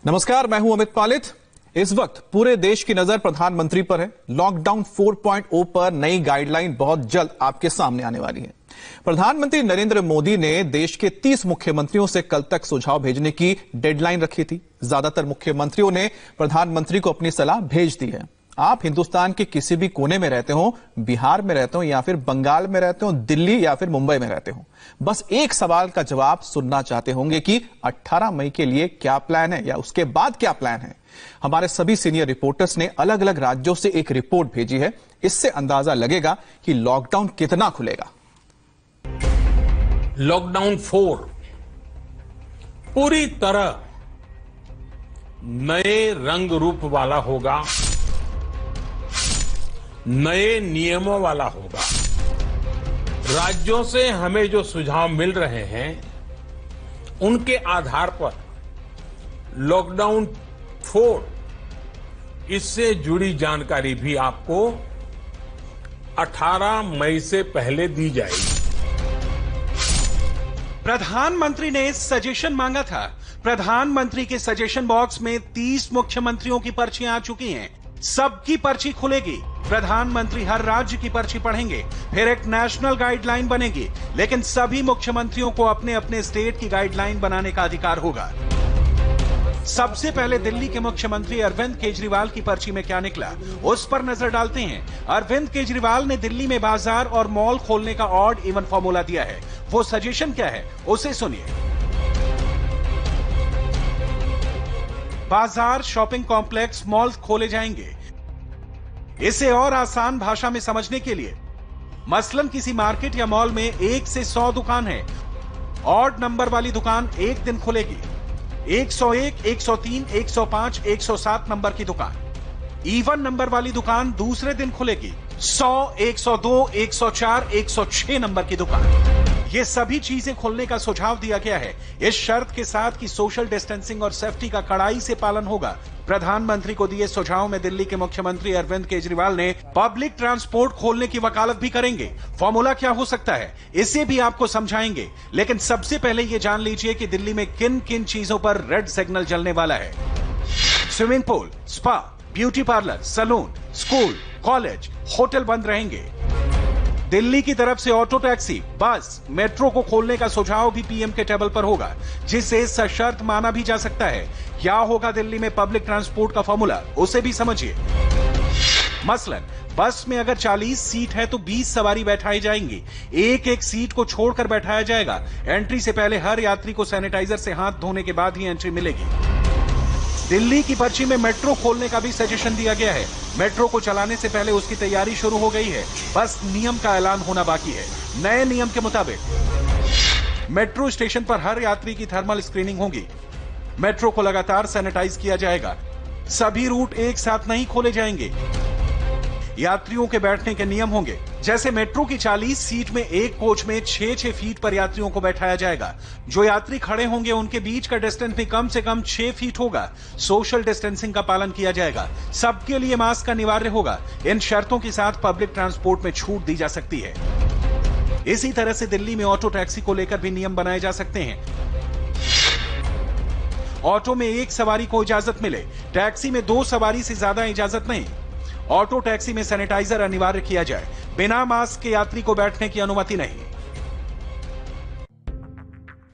नमस्कार, मैं हूं अमित पालित। इस वक्त पूरे देश की नजर प्रधानमंत्री पर है। लॉकडाउन 4.0 पर नई गाइडलाइन बहुत जल्द आपके सामने आने वाली है। प्रधानमंत्री नरेंद्र मोदी ने देश के 30 मुख्यमंत्रियों से कल तक सुझाव भेजने की डेडलाइन रखी थी। ज्यादातर मुख्यमंत्रियों ने प्रधानमंत्री को अपनी सलाह भेज दी है। आप हिंदुस्तान के किसी भी कोने में रहते हो, बिहार में रहते हो या फिर बंगाल में रहते हो, दिल्ली या फिर मुंबई में रहते हो, बस एक सवाल का जवाब सुनना चाहते होंगे कि 18 मई के लिए क्या प्लान है या उसके बाद क्या प्लान है। हमारे सभी सीनियर रिपोर्टर्स ने अलग अलग राज्यों से एक रिपोर्ट भेजी है। इससे अंदाजा लगेगा कि लॉकडाउन कितना खुलेगा। लॉकडाउन 4 पूरी तरह नए रंग रूप वाला होगा, नए नियमों वाला होगा। राज्यों से हमें जो सुझाव मिल रहे हैं उनके आधार पर लॉकडाउन 4 इससे जुड़ी जानकारी भी आपको 18 मई से पहले दी जाएगी। प्रधानमंत्री ने सजेशन मांगा था। प्रधानमंत्री के सजेशन बॉक्स में 30 मुख्यमंत्रियों की पर्चियां आ चुकी हैं। सबकी पर्ची खुलेगी। प्रधानमंत्री हर राज्य की पर्ची पढ़ेंगे, फिर एक नेशनल गाइडलाइन बनेगी। लेकिन सभी मुख्यमंत्रियों को अपने अपने स्टेट की गाइडलाइन बनाने का अधिकार होगा। सबसे पहले दिल्ली के मुख्यमंत्री अरविंद केजरीवाल की पर्ची में क्या निकला, उस पर नजर डालते हैं। अरविंद केजरीवाल ने दिल्ली में बाजार और मॉल खोलने का ऑड इवन फॉर्मूला दिया है। वो सजेशन क्या है, उसे सुनिए। बाजार, शॉपिंग कॉम्प्लेक्स, मॉल खोले जाएंगे। इसे और आसान भाषा में समझने के लिए, मसलन किसी मार्केट या मॉल में 1 से 100 दुकान है। ऑड नंबर वाली दुकान एक दिन खुलेगी। 101, 103, 105, 107 नंबर की दुकान। इवन नंबर वाली दुकान दूसरे दिन खुलेगी। 100, 102, 104, 106 नंबर की दुकान। ये सभी चीजें खोलने का सुझाव दिया गया है, इस शर्त के साथ कि सोशल डिस्टेंसिंग और सेफ्टी का कड़ाई से पालन होगा। प्रधानमंत्री को दिए सुझाव में दिल्ली के मुख्यमंत्री अरविंद केजरीवाल ने पब्लिक ट्रांसपोर्ट खोलने की वकालत भी करेंगे। फॉर्मूला क्या हो सकता है, इसे भी आपको समझाएंगे। लेकिन सबसे पहले ये जान लीजिए कि दिल्ली में किन किन चीजों पर रेड सिग्नल जलने वाला है। Swimming pool, spa, beauty parlour, salon, school, college, hotel बंद रहेंगे। दिल्ली की तरफ से ऑटो टैक्सी, बस, मेट्रो को खोलने का सुझाव भी पीएम के टेबल पर होगा, जिसे सशर्त माना भी जा सकता है। क्या होगा दिल्ली में पब्लिक ट्रांसपोर्ट का फॉर्मूला, उसे भी समझिए। मसलन बस में अगर 40 सीट है तो 20 सवारी बैठाई जाएंगी। एक एक सीट को छोड़कर बैठाया जाएगा। एंट्री से पहले हर यात्री को सैनिटाइजर से हाथ धोने के बाद ही एंट्री मिलेगी। दिल्ली की पर्ची में मेट्रो खोलने का भी सजेशन दिया गया है। मेट्रो को चलाने से पहले उसकी तैयारी शुरू हो गई है, बस नियम का ऐलान होना बाकी है। नए नियम के मुताबिक मेट्रो स्टेशन पर हर यात्री की थर्मल स्क्रीनिंग होगी। मेट्रो को लगातार सैनिटाइज किया जाएगा। सभी रूट एक साथ नहीं खोले जाएंगे। यात्रियों के बैठने के नियम होंगे। जैसे मेट्रो की 40 सीट में एक कोच में 6-6 फीट पर यात्रियों को बैठाया जाएगा। जो यात्री खड़े होंगे उनके बीच का डिस्टेंस भी कम से कम 6 फीट होगा। सोशल डिस्टेंसिंग का पालन किया जाएगा। सबके लिए मास्क अनिवार्य होगा। इन शर्तों के साथ पब्लिक ट्रांसपोर्ट में छूट दी जा सकती है। इसी तरह से दिल्ली में ऑटो टैक्सी को लेकर भी नियम बनाए जा सकते हैं। ऑटो में एक सवारी को इजाजत मिले, टैक्सी में 2 सवारी से ज्यादा इजाजत नहीं। ऑटो टैक्सी में सैनिटाइजर अनिवार्य किया जाए। बिना मास्क के यात्री को बैठने की अनुमति नहीं।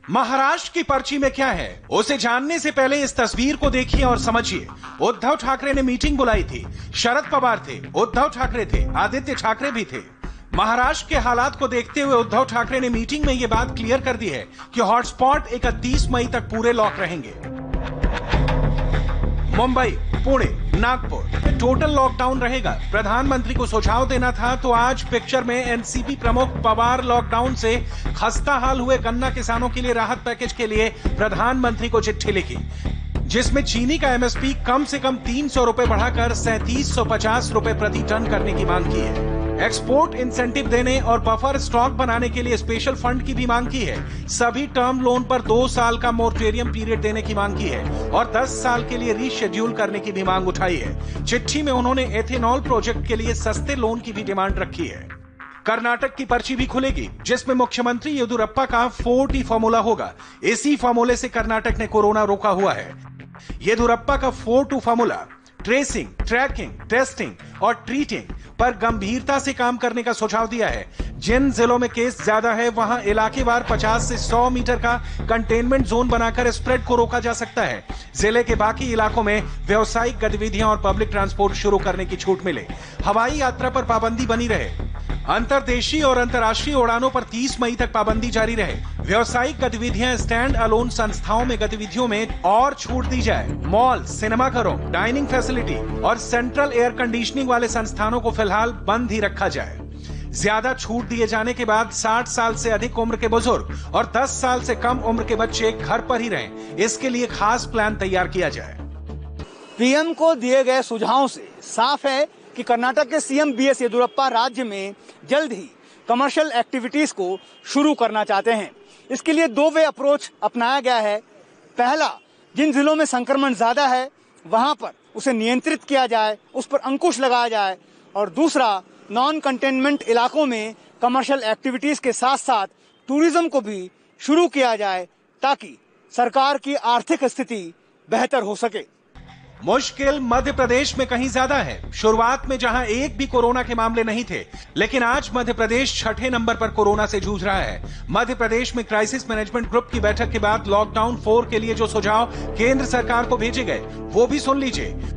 महाराष्ट्र की पर्ची में क्या है, उसे जानने से पहले इस तस्वीर को देखिए और समझिए। उद्धव ठाकरे ने मीटिंग बुलाई थी। शरद पवार थे, उद्धव ठाकरे थे, आदित्य ठाकरे भी थे। महाराष्ट्र के हालात को देखते हुए उद्धव ठाकरे ने मीटिंग में यह बात क्लियर कर दी है कि हॉटस्पॉट 31 मई तक पूरे लॉक रहेंगे। मुंबई, पुणे, नागपुर टोटल लॉकडाउन रहेगा। प्रधानमंत्री को सुझाव देना था तो आज पिक्चर में एनसीपी प्रमुख पवार लॉकडाउन से खस्ता हाल हुए गन्ना किसानों के लिए राहत पैकेज के लिए प्रधानमंत्री को चिट्ठी लिखी, जिसमें चीनी का एमएसपी कम से कम 300 रुपए बढ़ाकर 3750 रुपए प्रति टन करने की मांग की है। एक्सपोर्ट इंसेंटिव देने और बफर स्टॉक बनाने के लिए स्पेशल फंड की भी मांग की है। सभी टर्म लोन पर 2 साल का मोरेटोरियम पीरियड देने की मांग की है और 10 साल के लिए रीशेड्यूल करने की भी मांग उठाई है। चिट्ठी में उन्होंने एथेनॉल प्रोजेक्ट के लिए सस्ते लोन की भी डिमांड रखी है। कर्नाटक की पर्ची भी खुलेगी, जिसमें मुख्यमंत्री येदियुरप्पा का 4T फॉर्मूला होगा। इसी फॉर्मूले से कर्नाटक ने कोरोना रोका हुआ है। येदियुरप्पा का 4-2 फॉर्मूला ट्रेसिंग, ट्रैकिंग, टेस्टिंग और ट्रीटिंग पर गंभीरता से काम करने का सुझाव दिया है। जिन जिलों में केस ज्यादा है वहां इलाकेवार 50 से 100 मीटर का कंटेनमेंट जोन बनाकर स्प्रेड को रोका जा सकता है। जिले के बाकी इलाकों में व्यावसायिक गतिविधियां और पब्लिक ट्रांसपोर्ट शुरू करने की छूट मिले। हवाई यात्रा पर पाबंदी बनी रहे। अंतर्देशीय और अंतर्राष्ट्रीय उड़ानों पर 30 मई तक पाबंदी जारी रहे। व्यावसायिक गतिविधियां स्टैंड अलोन संस्थाओं में गतिविधियों में और छूट दी जाए। मॉल, सिनेमाघरों, डाइनिंग फैसिलिटी और सेंट्रल एयर कंडीशनिंग वाले संस्थानों को फिलहाल बंद ही रखा जाए। ज्यादा छूट दिए जाने के बाद 60 साल से अधिक उम्र के बुजुर्ग और 10 साल से कम उम्र के बच्चे घर पर ही रहें। इसके लिए खास प्लान तैयार किया जाए। पीएम को दिए गए सुझावों से साफ है कि कर्नाटक के सीएम बीएस येदियुरप्पा राज्य में जल्द ही कमर्शियल एक्टिविटीज को शुरू करना चाहते हैं। इसके लिए 2 वे अप्रोच अपनाया गया है। पहला, जिन जिलों में संक्रमण ज्यादा है वहां पर उसे नियंत्रित किया जाए, उस पर अंकुश लगाया जाए। और दूसरा, नॉन कंटेनमेंट इलाकों में कमर्शियल एक्टिविटीज के साथ साथ टूरिज्म को भी शुरू किया जाए ताकि सरकार की आर्थिक स्थिति बेहतर हो सके। मुश्किल मध्य प्रदेश में कहीं ज्यादा है। शुरुआत में जहां एक भी कोरोना के मामले नहीं थे, लेकिन आज मध्य प्रदेश 6ठे नंबर पर कोरोना से जूझ रहा है। मध्य प्रदेश में क्राइसिस मैनेजमेंट ग्रुप की बैठक के बाद लॉकडाउन 4 के लिए जो सुझाव केंद्र सरकार को भेजे गए वो भी सुन लीजिए।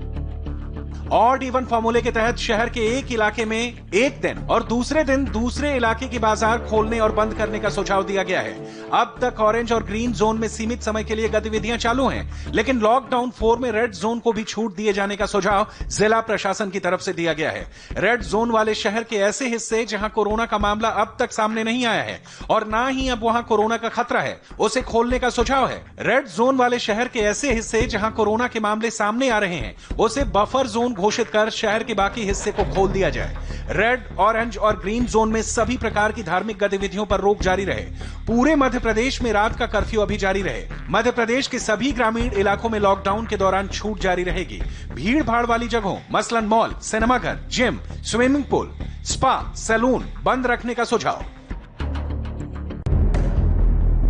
ऑड इवन फॉर्मूले के तहत शहर के एक इलाके में एक दिन और दूसरे दिन दूसरे इलाके के बाजार खोलने और बंद करने का सुझाव दिया गया है। अब तक ऑरेंज और ग्रीन जोन में सीमित समय के लिए गतिविधियां चालू हैं, लेकिन लॉकडाउन 4 में रेड जोन को भी छूट दिए जाने का सुझाव जिला प्रशासन की तरफ से दिया गया है। रेड जोन वाले शहर के ऐसे हिस्से जहां कोरोना का मामला अब तक सामने नहीं आया है और ना ही अब वहां कोरोना का खतरा है, उसे खोलने का सुझाव है। रेड जोन वाले शहर के ऐसे हिस्से जहां कोरोना के मामले सामने आ रहे हैं, उसे बफर जोन घोषित कर शहर के बाकी हिस्से को खोल दिया जाए। रेड, ऑरेंज और ग्रीन जोन में सभी प्रकार की धार्मिक गतिविधियों पर रोक जारी रहे। पूरे मध्य प्रदेश में रात का कर्फ्यू अभी जारी रहे। मध्य प्रदेश के सभी ग्रामीण इलाकों में लॉकडाउन के दौरान छूट जारी रहेगी। भीड़ भाड़ वाली जगहों मसलन मॉल, सिनेमाघर, gym, swimming pool, spa, salon बंद रखने का सुझाव।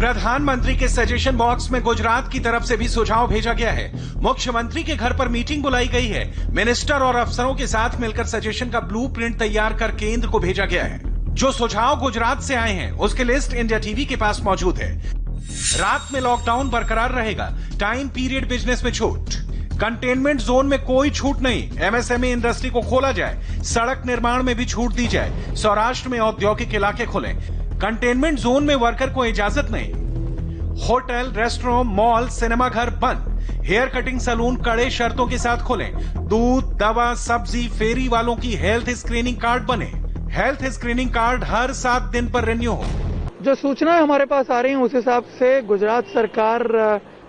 प्रधानमंत्री के सजेशन बॉक्स में गुजरात की तरफ से भी सुझाव भेजा गया है। मुख्यमंत्री के घर पर मीटिंग बुलाई गई है। मिनिस्टर और अफसरों के साथ मिलकर सजेशन का ब्लूप्रिंट तैयार कर केंद्र को भेजा गया है। जो सुझाव गुजरात से आए हैं उसकी लिस्ट इंडिया टीवी के पास मौजूद है। रात में लॉकडाउन बरकरार रहेगा। टाइम पीरियड बिजनेस में छूट। कंटेनमेंट जोन में कोई छूट नहीं। एमएसएमई इंडस्ट्री को खोला जाए। सड़क निर्माण में भी छूट दी जाए। सौराष्ट्र में औद्योगिक इलाके खुले। कंटेनमेंट जोन में वर्कर को इजाजत नहीं। होटल, रेस्टोरेंट, मॉल, सिनेमाघर बंद। हेयर कटिंग सैलून कड़े शर्तों के साथ खुलें। दूध, दवा, सब्जी, फेरी वालों की हेल्थ स्क्रीनिंग कार्ड बने। हेल्थ स्क्रीनिंग कार्ड हर 7 दिन पर रिन्यू हो। जो सूचनाएं हमारे पास आ रही हैं उस हिसाब से गुजरात सरकार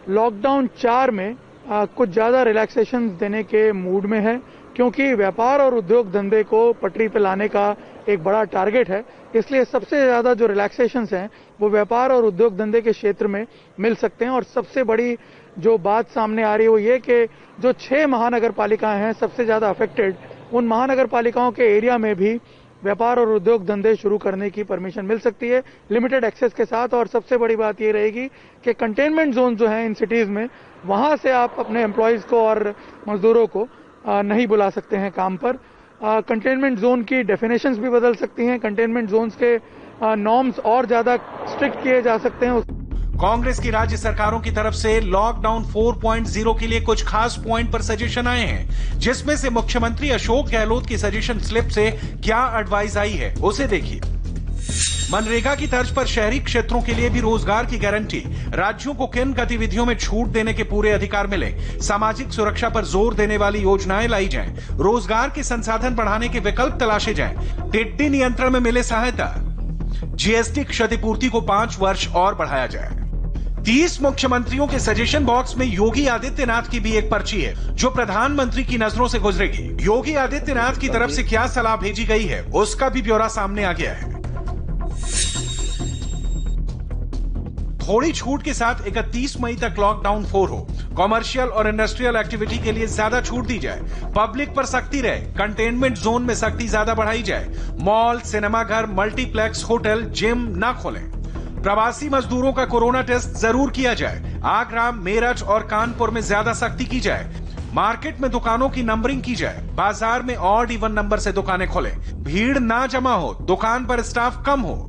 लॉकडाउन 4 में कुछ ज्यादा रिलैक्सेशन देने के मूड में है, क्योंकि व्यापार और उद्योग धंधे को पटरी पे लाने का एक बड़ा टारगेट है। इसलिए सबसे ज्यादा जो रिलैक्सेशंस हैं वो व्यापार और उद्योग धंधे के क्षेत्र में मिल सकते हैं। और सबसे बड़ी जो बात सामने आ रही है वो ये कि जो 6 महानगर पालिकाएं हैं सबसे ज्यादा अफेक्टेड, उन महानगर पालिकाओं के एरिया में भी व्यापार और उद्योग धंधे शुरू करने की परमिशन मिल सकती है लिमिटेड एक्सेस के साथ। और सबसे बड़ी बात ये रहेगी कि कंटेनमेंट जोन जो है इन सिटीज में, वहां से आप अपने एम्प्लॉयज को और मजदूरों को नहीं बुला सकते हैं काम पर। कंटेनमेंट जोन की डेफिनेशंस भी बदल सकती हैं। कंटेनमेंट जोन्स के नॉर्म्स और ज्यादा स्ट्रिक्ट किए जा सकते हैं। कांग्रेस की राज्य सरकारों की तरफ से लॉकडाउन 4.0 के लिए कुछ खास पॉइंट पर सजेशन आए हैं, जिसमें से मुख्यमंत्री अशोक गहलोत की सजेशन स्लिप से क्या एडवाइस आई है उसे देखिए। मनरेगा की तर्ज पर शहरी क्षेत्रों के लिए भी रोजगार की गारंटी। राज्यों को किन गतिविधियों में छूट देने के पूरे अधिकार मिले। सामाजिक सुरक्षा पर जोर देने वाली योजनाएं लाई जाएं। रोजगार के संसाधन बढ़ाने के विकल्प तलाशे जाएं। टिड्डी नियंत्रण में मिले सहायता। जीएसटी क्षतिपूर्ति को 5 वर्ष और बढ़ाया जाए। 30 मुख्यमंत्रियों के सजेशन बॉक्स में योगी आदित्यनाथ की भी एक पर्ची है, जो प्रधानमंत्री की नजरों से गुजरेगी। योगी आदित्यनाथ की तरफ से क्या सलाह भेजी गई है उसका भी ब्यौरा सामने आ गया है। थोड़ी छूट के साथ 31 मई तक लॉकडाउन 4 हो। कॉमर्शियल और इंडस्ट्रियल एक्टिविटी के लिए ज्यादा छूट दी जाए। पब्लिक पर सख्ती रहे। कंटेनमेंट जोन में सख्ती ज्यादा बढ़ाई जाए। मॉल, सिनेमाघर, मल्टीप्लेक्स, होटल, जिम न खोलें। प्रवासी मजदूरों का कोरोना टेस्ट जरूर किया जाए। आगरा, मेरठ और कानपुर में ज्यादा सख्ती की जाए। मार्केट में दुकानों की नंबरिंग की जाए। बाजार में ऑड इवन नंबर से दुकानें खोलें। भीड़ ना जमा हो, दुकान पर स्टाफ कम हो।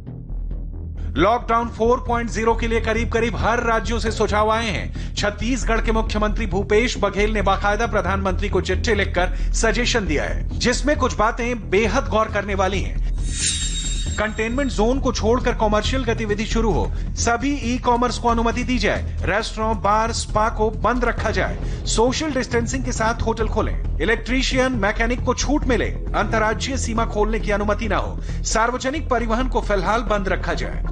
लॉकडाउन 4.0 के लिए करीब करीब हर राज्यों से सुझाव आए हैं। छत्तीसगढ़ के मुख्यमंत्री भूपेश बघेल ने बाकायदा प्रधानमंत्री को चिट्ठी लिखकर सजेशन दिया है, जिसमें कुछ बातें बेहद गौर करने वाली हैं। कंटेनमेंट जोन को छोड़कर कॉमर्शियल गतिविधि शुरू हो। सभी ई कॉमर्स को अनुमति दी जाए। रेस्टोरेंट, बार, स्पा को बंद रखा जाए। सोशल डिस्टेंसिंग के साथ होटल खोलें। इलेक्ट्रीशियन, मैकेनिक को छूट मिले। अंतर्राज्यीय सीमा खोलने की अनुमति ना हो। सार्वजनिक परिवहन को फिलहाल बंद रखा जाए।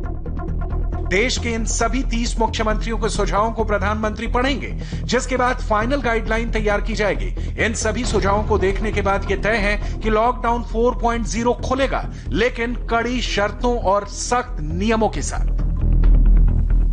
देश के इन सभी 30 मुख्यमंत्रियों के सुझावों को प्रधानमंत्री पढ़ेंगे, जिसके बाद फाइनल गाइडलाइन तैयार की जाएगी। इन सभी सुझावों को देखने के बाद यह तय है कि लॉकडाउन 4.0 खुलेगा, लेकिन कड़ी शर्तों और सख्त नियमों के साथ।